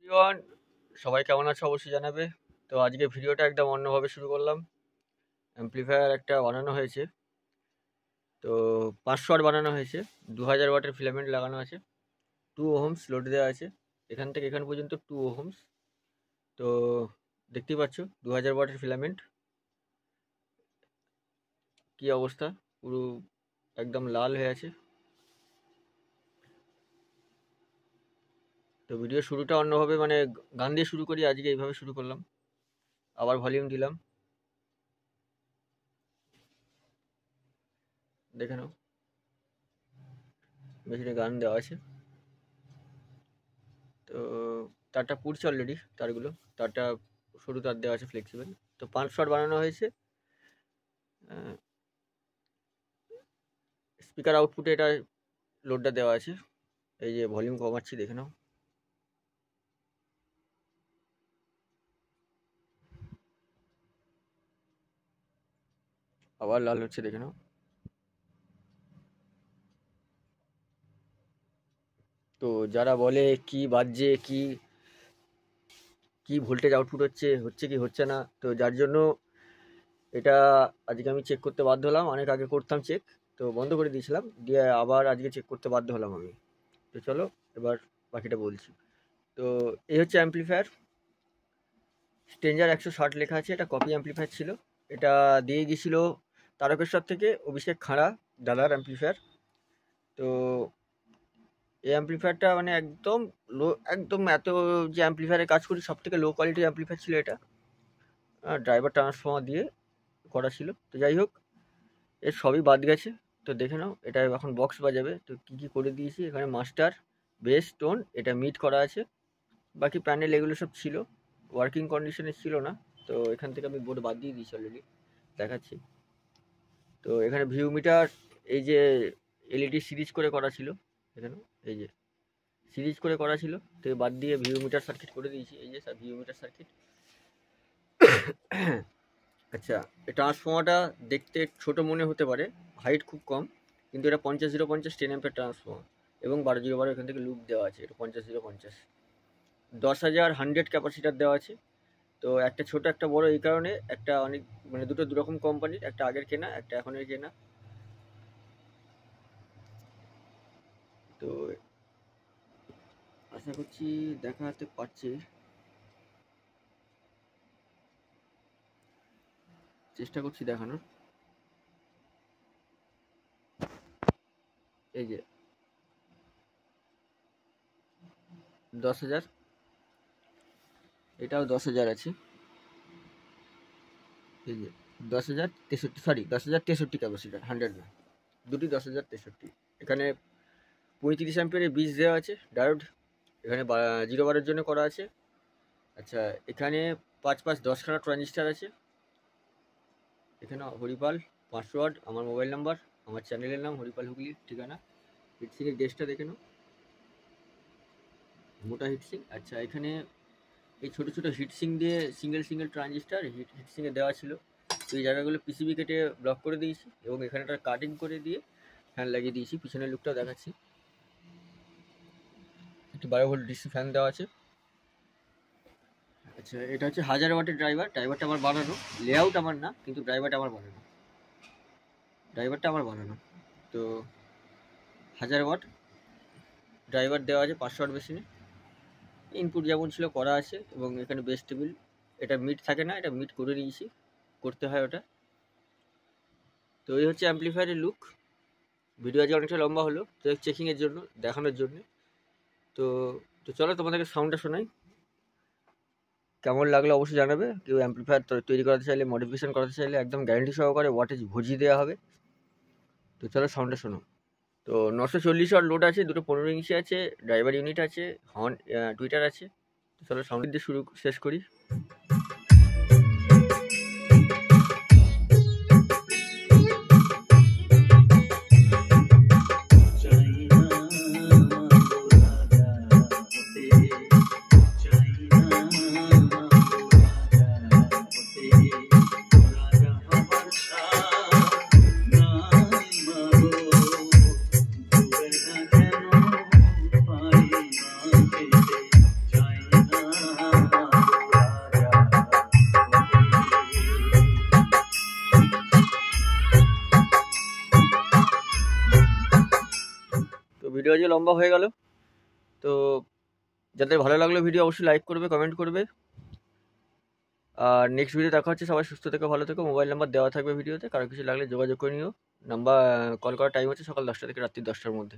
Everyone, সবাই কেমন আছো অবশ্যই জানাবে। তো আজকে ভিডিওটা একদম অন্যভাবে শুরু করলাম। অ্যাম্প্লিফায়ার একটা বানানো হয়েছে, তো 500 ওয়াট বানানো হয়েছে। 2000 ওয়াটের ফিলামেন্ট লাগানো আছে, 2 ওহমস লোড দেওয়া আছে। এখান থেকে এখান পর্যন্ত 2 ওহমস। তো দেখতেই পাচ্ছ 2000 ওয়াটের ফিলামেন্ট, কি অবস্থা, পুরো একদম লাল হয়ে আছে। তো ভিডিও শুরুটা অন্যভাবে, মানে গান দিয়ে শুরু করি, আজকে এইভাবে শুরু করলাম। আবার ভলিউম দিলাম, দেখে নাও মেশিনে গান দেওয়া আছে। তো তারটা পুড়ছে অলরেডি, তারটা সরু তার দেওয়া আছে, ফ্লেক্সিবল। তো 5 শট বানানো হয়েছে। স্পিকার আউটপুটে এটা লোডটা দেওয়া আছে। এই যে ভলিউম কমাচ্ছি, দেখে নাও। আবার লাল হচ্ছে, দেখে নাও। তো যারা বলে কি বাজছে, কি কি ভোল্টেজ আউটপুট হচ্ছে কি হচ্ছে না, তো যার জন্য এটা আজকে আমি চেক করতে বাধ্য হলাম। অনেক আগে করতাম চেক, তো বন্ধ করে দিয়েছিলাম, দিয়ে আবার আজকে চেক করতে বাধ্য হলাম আমি। তো চলো এবার বাকিটা বলছি। তো এই হচ্ছে অ্যাম্প্লিফায়ার, স্ট্রেঞ্জার 160 লেখা আছে। এটা কপি অ্যাম্প্লিফায়ার ছিল, এটা দিয়ে গেছিল তারকেশ্বর থেকে অভিষেক খাঁড়া দাদার অ্যাম্প্লিফায়ার। তো এই অ্যাম্প্লিফায়ারটা মানে একদম লো, একদম এত যে অ্যাম্প্লিফায়ারে কাজ করি সব থেকে লো কোয়ালিটির অ্যাম্প্লিফায়ার ছিল এটা। ড্রাইভার ট্রান্সফর্মার দিয়ে করা ছিল। তো যাই হোক, এর সবই বাদ গেছে। তো দেখে নাও, এটা এখন বক্স বাজাবে। তো কী কী করে দিয়েছি, এখানে মাস্টার, বেস, টোন, এটা মিট করা আছে। বাকি প্যানেল এগুলো সব ছিল, ওয়ার্কিং কন্ডিশনে ছিল না। তো এখান থেকে আমি বোর্ড বাদ দিয়ে দিয়েছি অলরেডি, দেখাচ্ছি। তো এখানে ভিউ মিটার, এই যে এলইডি সিরিজ করে করা ছিল, এখানে এই যে সিরিজ করে করা ছিল, তো বাদ দিয়ে ভিউ মিটার সার্কিট করে দিয়েছি। এই যে ভিউ মিটার সার্কিট। আচ্ছা, এই ট্রান্সফর্মারটা দেখতে ছোট মনে হতে পারে, হাইট খুব কম, কিন্তু এটা 50-050 10 অ্যাম্পের ট্রান্সফর্মার, এবং 12-0-12 এখান থেকে লুপ দেওয়া আছে। এটা 50-050 10,000 100 ক্যাপাসিটার দেওয়া আছে। তো একটা ছোট একটা বড়, এই কারণে একটা অনেক, মানে দুটো দুরকম কোম্পানির, একটা আগের কেনা, একটা এখনের কেনা। তো আশা করছি দেখাতে পারছি, চেষ্টা করছি দেখানোর। এই যে 10,000, এটাও 10,000 আছে। এই যে 10,063, 10,063 ক্যাপাসিটার, 100 না, দুটি 10,063। এখানে 35 অ্যাম্পিয়ারের বীজ দেওয়া আছে ডায়োড, এখানে 0 বারের জন্য করা আছে। আচ্ছা, এখানে 5-5-10খানা ট্রানজিস্টার আছে। এখানে হরিপাল 500 ওয়াট, আমার মোবাইল নাম্বার, আমার চ্যানেলের নাম হরিপাল হুগলি, ঠিকানা। হিটসিংয়ের ডেস্কটা দেখে নাও, মোটা হিটসিং। আচ্ছা, এখানে এই ছোটো ছোটো হিটসিং দিয়ে সিঙ্গেল ট্রানজিস্টার হিটসিংয়ে দেওয়া ছিল। তো এই জায়গাগুলো পিসিবি কেটে ব্লক করে দিয়েছি, এবং এখানেটা কাটিং করে দিয়ে ফ্যান লাগিয়ে দিয়েছি। পিছনের লুকটাও দেখাচ্ছি, একটি 12 ভোল্ট ডিসি ফ্যান দেওয়া আছে। আচ্ছা, এটা হচ্ছে 1000 ওয়াটের ড্রাইভারটা আমার বানানো, লেআউট আমার না, কিন্তু ড্রাইভারটা আমার বানানো। তো 1000 ওয়াট ড্রাইভার দেওয়া আছে 500 ওয়াট মেশিনে। ইনপুট যেমন ছিল করা আছে, এবং এখানে বেস টেবিল, এটা মিট থাকে না, এটা মিট করে নিয়েছি, করতে হয় ওটা। তো এই হচ্ছে অ্যাম্প্লিফায়ারের লুক। ভিডিও আজ অনেকটা লম্বা হলো, তো চেকিংয়ের জন্য, দেখানোর জন্য। তো তো চলো তোমাদেরকে সাউন্ডটা শোনাই, কেমন লাগলো অবশ্যই জানাবে। কেউ অ্যাম্প্লিফায়ার তৈরি করাতে চাইলে, মডিফিকেশন করাতে চাইলে, একদম গ্যারান্টি সহকারে ওয়াটেজ ভুজিয়ে দেওয়া হবে। তো চলো সাউন্ডটা শোনো। তো 940 ওয়াট লোড আছে, দুটো 15 ইঞ্চি আছে, ড্রাইভার ইউনিট আছে, হর্ন, টুইটার আছে। তো চলো সাউন্ড দিয়ে শেষ করি। ভিডিও আজকে লম্বা হয়ে গেল। তো যাদের ভালো লাগলো ভিডিও অবশ্যই লাইক করবে, কমেন্ট করবে। আর নেক্সট ভিডিও দেখা হচ্ছে। সবাই সুস্থ থেকো, ভালো থেকো। মোবাইল নাম্বার দেওয়া থাকবে ভিডিওতে, কারো কিছু লাগলে যোগাযোগ করে নিও। কল করার টাইম হচ্ছে সকাল 10টা থেকে রাত্রি 10টার মধ্যে।